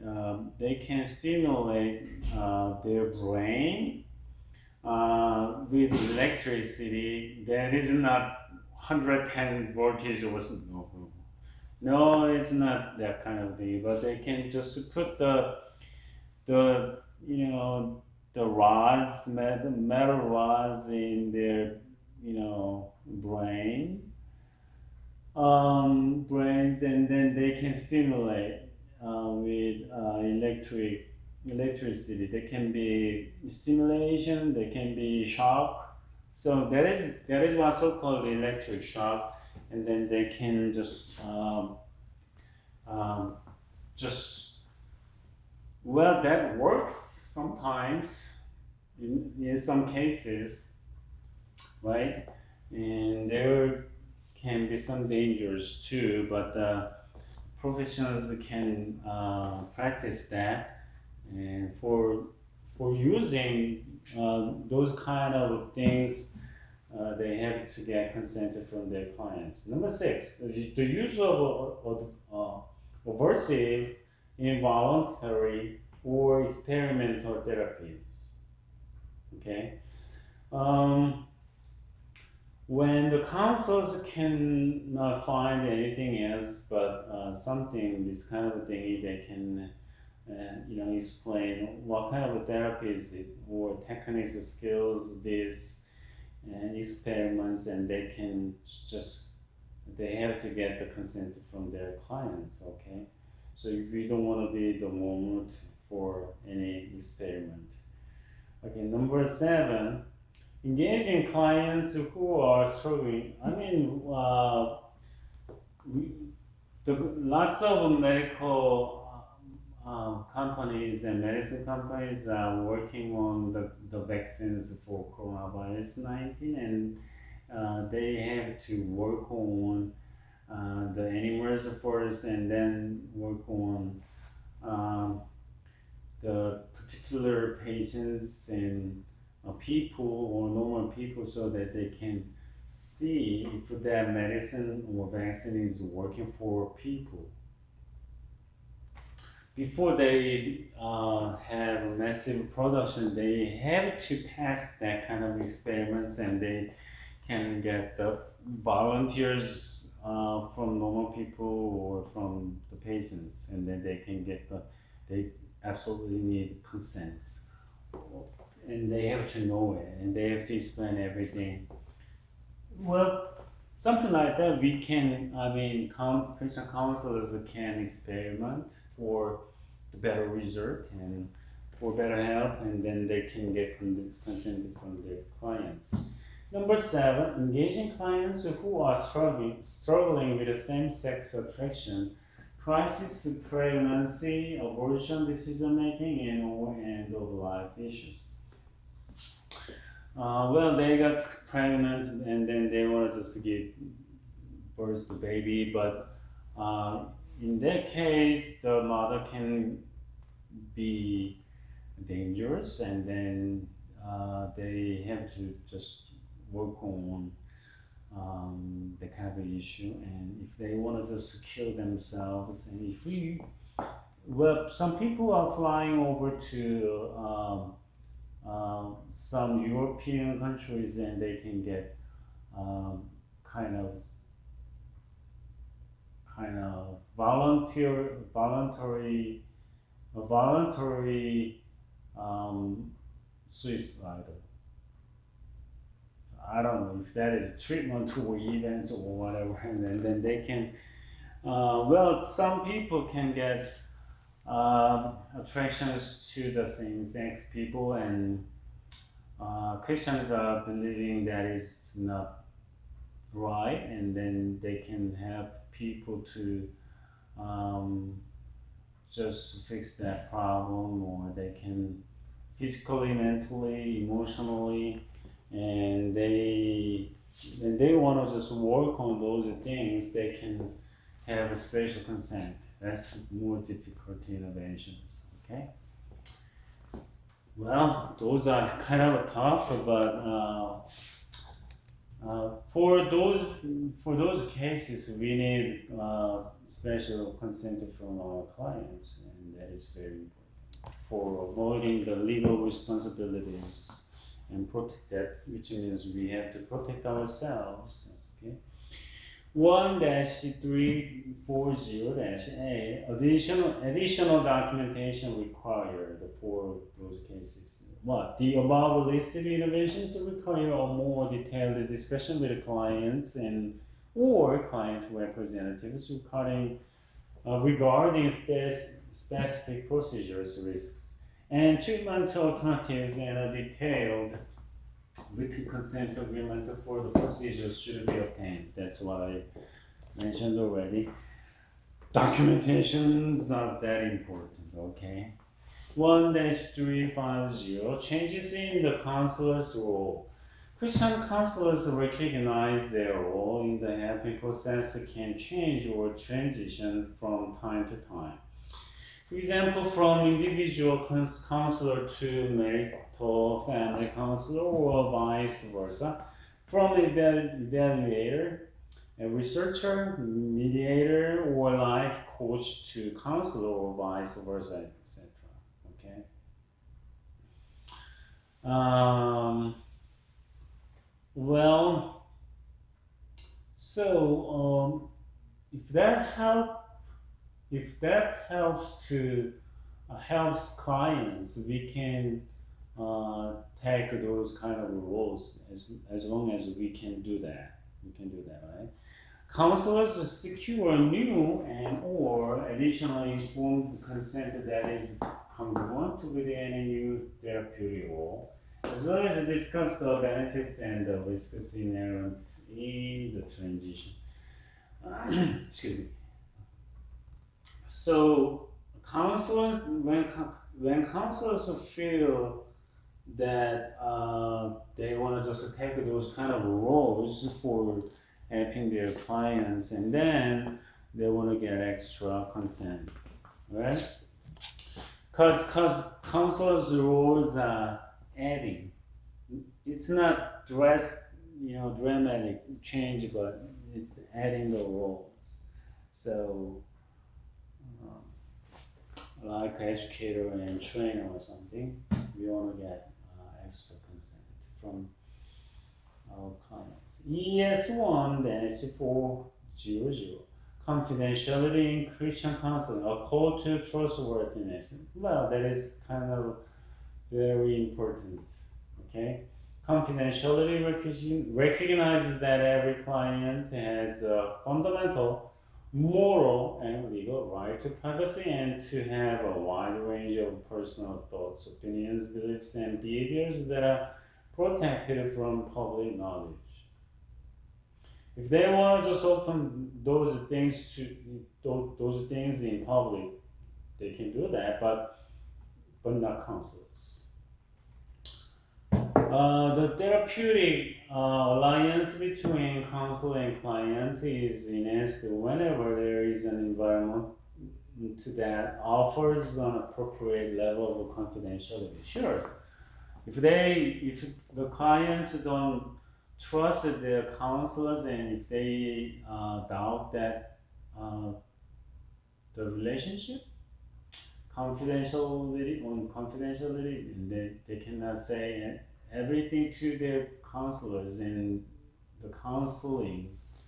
can stimulate their brain with electricity that is not 110 voltage or something. No, it's not that kind of thing. But they can just put the you know the rods, metal rods in their brains, and then they can stimulate with electricity. There can be stimulation, there can be shock. So that is what so-called electric shock, and then they can um, just well, that works sometimes in some cases, right? And there can be some dangers too, but professionals can practice that, and for using those kind of things, they have to get consent from their clients. Number six, the use of aversive, involuntary, or experimental therapies. Okay. Um, when the counselors cannot find anything else but something, this kind of thing, they can, explain what kind of therapy is it, or techniques, skills, this, and experiments, and they can just, they have to get the consent from their clients, okay? So we don't want to be the moment for any experiment. Okay, number seven, engaging clients who are struggling. I mean, we, lots of medical companies and medicine companies are working on the vaccines for coronavirus 19, and they have to work on the animals first, and then work on the particular patients and people or normal people, so that they can see if that medicine or vaccine is working for people. Before they have massive production, they have to pass that kind of experiments, and they can get the volunteers from normal people or from the patients, and then they can get they absolutely need consent, and they have to know it, and they have to explain everything. Well, something like that, we can, I mean, Christian counselors can experiment for the better result and for better help, and then they can get consent from their clients. Number seven, engaging clients who are struggling with the same-sex attraction, crisis pregnancy, abortion, decision making, and or end of life issues. Well, they got pregnant, and then they wanted to give birth to the baby, but in that case, the mother can be dangerous, and then they have to just work on that kind of issue. And if they want to just kill themselves, and if we, well, some people are flying over to some European countries, and they can get um, kind of voluntary suicide. I don't know if that is treatment or events or whatever, and then they can. Well, some people can get attractions to the same-sex people, and Christians are believing that is not right, and then they can help people to just fix that problem, or they can physically, mentally, emotionally, and they want to just work on those things. They can have a special consent. That's more difficult innovations. Okay. Well, those are kind of tough, but For those cases, we need special consent from our clients, and that is very important for avoiding the legal responsibilities and protect that, which means we have to protect ourselves. Okay. 1-340-A additional documentation required for those cases. What? The above listed innovations require a more detailed discussion with clients and or client representatives regarding specific procedures, risks, and treatment alternatives, and a detailed written consent agreement for the procedures should be obtained. That's what I mentioned already. Documentations are that important, okay? 1-350, changes in the counselor's role. Christian counselors recognize their role in the helping process can change or transition from time to time. For example, from individual counselor to marital family counselor or vice versa, from evaluator, a researcher, mediator, or life coach to counselor or vice versa, etc. Okay. Well, so if that helps to helps clients, we can take those kind of roles as long as we can do that. We can do that, right? Counselors secure new and or additional informed consent that is congruent with any new therapeutic role, as well as discuss the benefits and the risks inherent in the transition. Excuse me. So counselors, when counselors feel that they want to just take those kind of roles for helping their clients, and then they want to get extra consent, right? Because counselors' roles are adding. It's not dramatic change, but it's adding the roles. So, like educator and trainer or something, we want to get extra consent from our clients. ES1-400, confidentiality in Christian counseling, a call to trustworthiness. Well, that is kind of very important, okay? Confidentiality recognizes that every client has a fundamental moral and legal right to privacy and to have a wide range of personal thoughts, opinions, beliefs, and behaviors that are protected from public knowledge. If they want to just open those things in public, they can do that, but not counselors. The therapeutic alliance between counselor and client is enhanced whenever there is an environment that offers an appropriate level of confidentiality. Sure, if the clients don't trust their counselors, and if they doubt that the relationship, confidentiality, and they cannot say everything to their counselors, and the counselings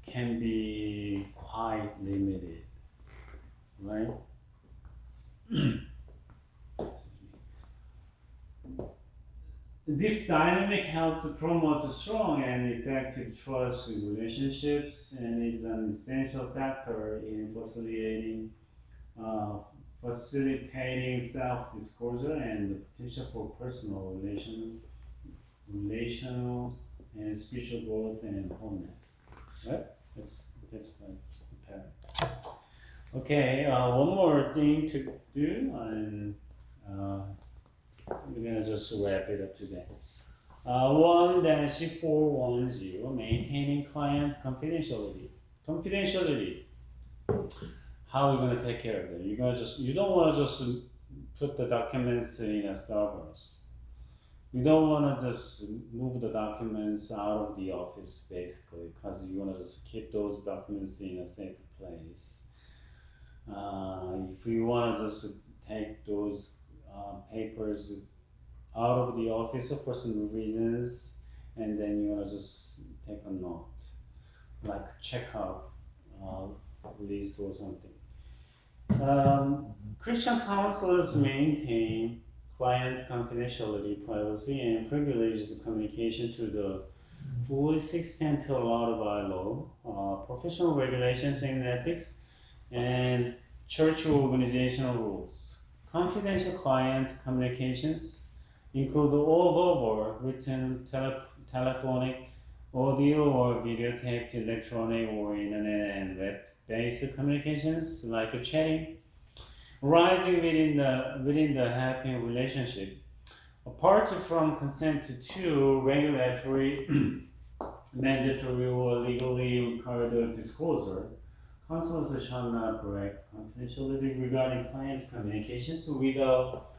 can be quite limited, right? This dynamic helps to promote strong and effective trust in relationships and is an essential factor in facilitating self-disclosure and the potential for personal, relational, and spiritual growth and wholeness. Right? That's quite apparent. Okay, one more thing to do, and we're gonna just wrap it up today. 1-410, maintaining client confidentiality. How are we gonna take care of that? You don't wanna just put the documents in a Starbucks. You don't want to just move the documents out of the office basically, because you want to just keep those documents in a safe place. If you want to just take those papers out of the office for some reasons, and then you want to just take a note, like checkout list or something. Christian counselors maintain client confidentiality, privacy, and privileged communication to the fullest extent allowed by law, professional regulations and ethics, and church organizational rules. Confidential client communications include all over written, telephonic, audio or videotaped, electronic or internet and web-based communications like chatting, rising within the happy relationship. Apart from consent to regulatory, mandatory or legally required disclosure, counselors shall not break confidentiality regarding client communications without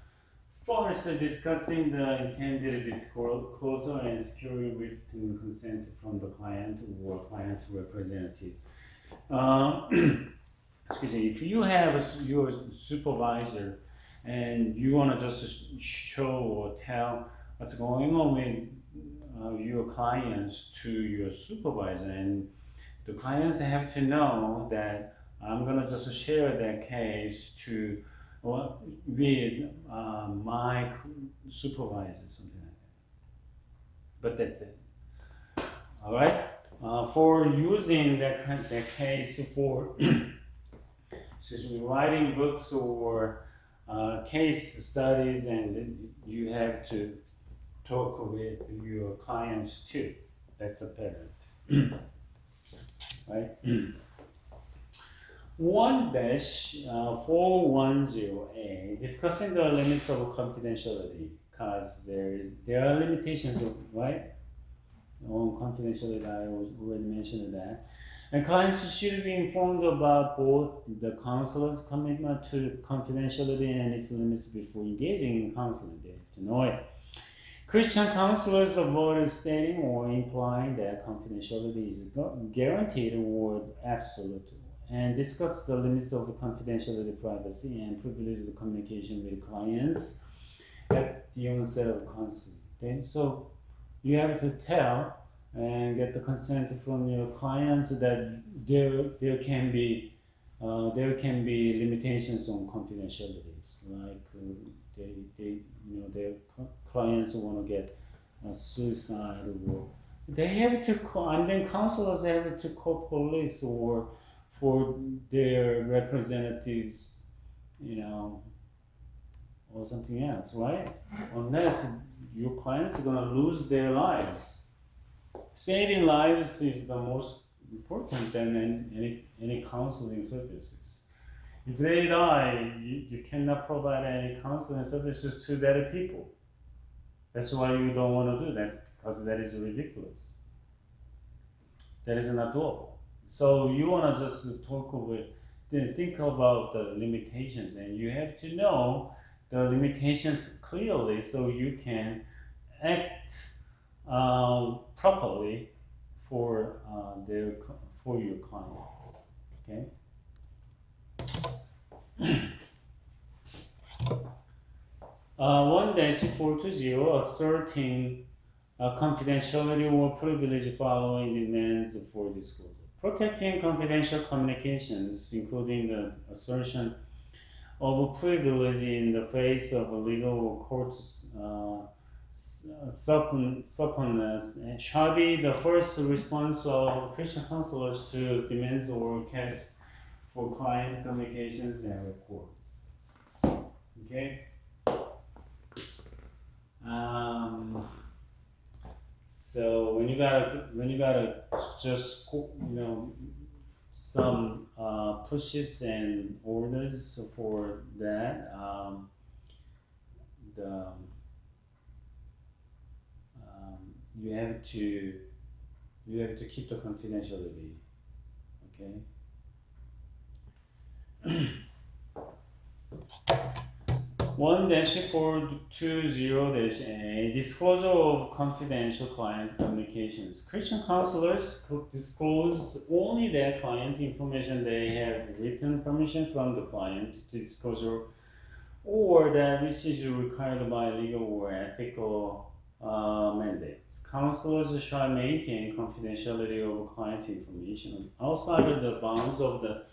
first discussing the intended disclosure and securing written consent from the client or client representative. Excuse me, if you have your supervisor and you want to just show or tell what's going on with your clients to your supervisor, and the clients have to know that I'm gonna just share that case to with my supervisor, something like that. But that's it. All right. For using that case for excuse me, writing books or case studies, and you have to talk with your clients too. That's a parent. Right? 1-410A, discussing the limits of confidentiality, because there are limitations, right? On confidentiality, I already mentioned that. And clients should be informed about both the counselor's commitment to confidentiality and its limits before engaging in counseling. They have to know it. Christian counselors avoid stating or implying that confidentiality is guaranteed or absolute, and discuss the limits of confidentiality, privacy, and privileged communication with clients at the onset of counseling. Okay? So you have to tell and get the consent from your clients that there can be limitations on confidentialities, like their clients want to get suicide, or they have to call, and then counselors have to call police or for their representatives, or something else, right? Unless your clients are gonna lose their lives. Saving lives is the most important than any counseling services. If they die, you cannot provide any counseling services to that people. That's why you don't want to do that, because that is ridiculous. That is not doable. So you want to just think about the limitations, and you have to know the limitations clearly so you can act properly for your clients. Okay. 1-420, asserting confidentiality or privilege following demands for disclosure. Protecting confidential communications, including the assertion of privilege in the face of legal or court suppleness, shall be the first response of Christian counselors to demands or requests for client communications and reports. Okay. So when you gotta just some pushes and orders for that, you have to keep the confidentiality. Okay. 1-420-A disclosure of confidential client communications. Christian counselors disclose only their client information they have written permission from the client to disclosure or that which is required by legal or ethical mandates. Counselors shall maintain confidentiality of client information outside of the bounds of the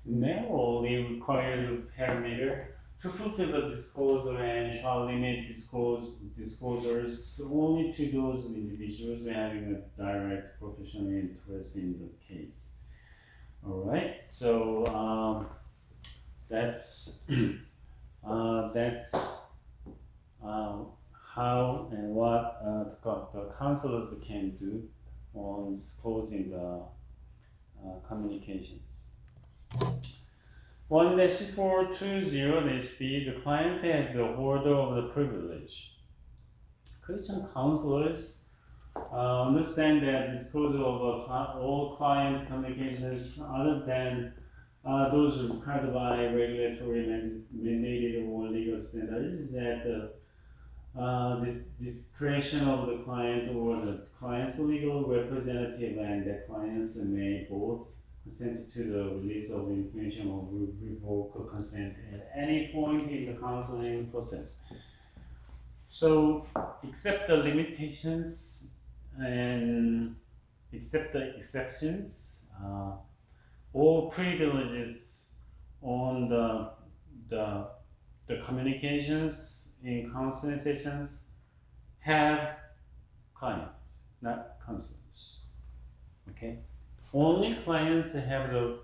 narrowly required parameter to fulfill the disclosure and shall limit disclosures only to those individuals having a direct professional interest in the case. All right, so that's how and what the counselors can do on disclosing the communications. 1-420-B, the client has the holder of the privilege. Christian counselors understand that disclosure of all client communications other than those required by regulatory mandated or legal standards that this discretion of the client or the client's legal representative and the clients may both consent to the release of information or revoke consent at any point in the counseling process. So, except the limitations and except the exceptions, all privileges on the communications in counseling sessions have clients, not counselors. Okay? Only clients have the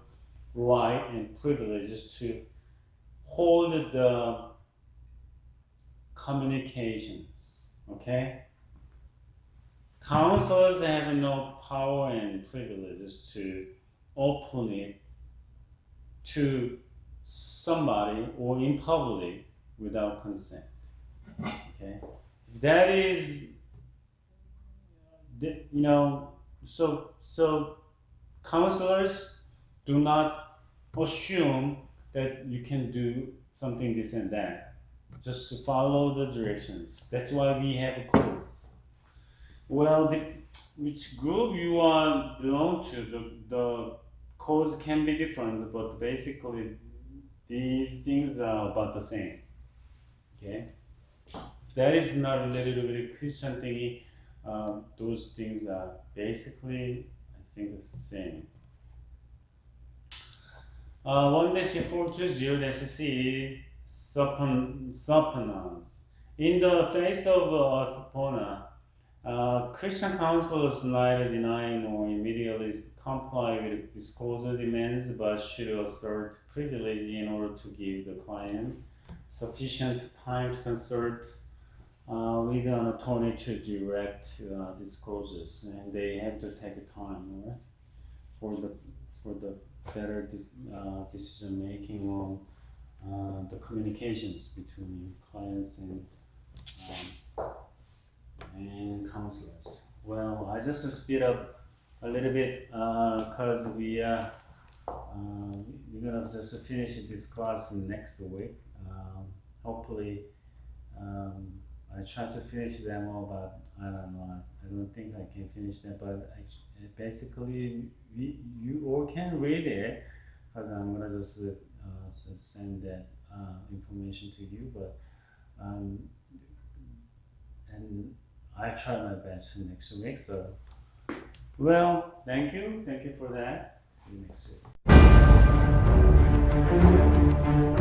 right and privileges to hold the communications. Okay? Counselors have no power and privileges to open it to somebody or in public without consent. Okay? If that is, so counselors do not assume that you can do something this and that. Just to follow the directions. That's why we have codes. Well, which group you belong to, the codes can be different, but basically these things are about the same. Okay? If that is not related with a Christian thingy, those things are basically, I think it's the same. 1-420-C, subpoenas. In the face of a subpoena, Christian counselors neither deny nor immediately comply with disclosure demands, but should assert privilege in order to give the client sufficient time to consult with an attorney to direct disclosures, and they have to take time, right, for the better decision making on the communications between clients and counselors. Well, I just speed up a little bit because we're gonna just finish this class next week. Hopefully, I try to finish them all, but I don't know. I don't think I can finish them. But basically, you all can read it because I'm gonna just send that information to you. But and I try my best next week. So, well, thank you for that. See you next week.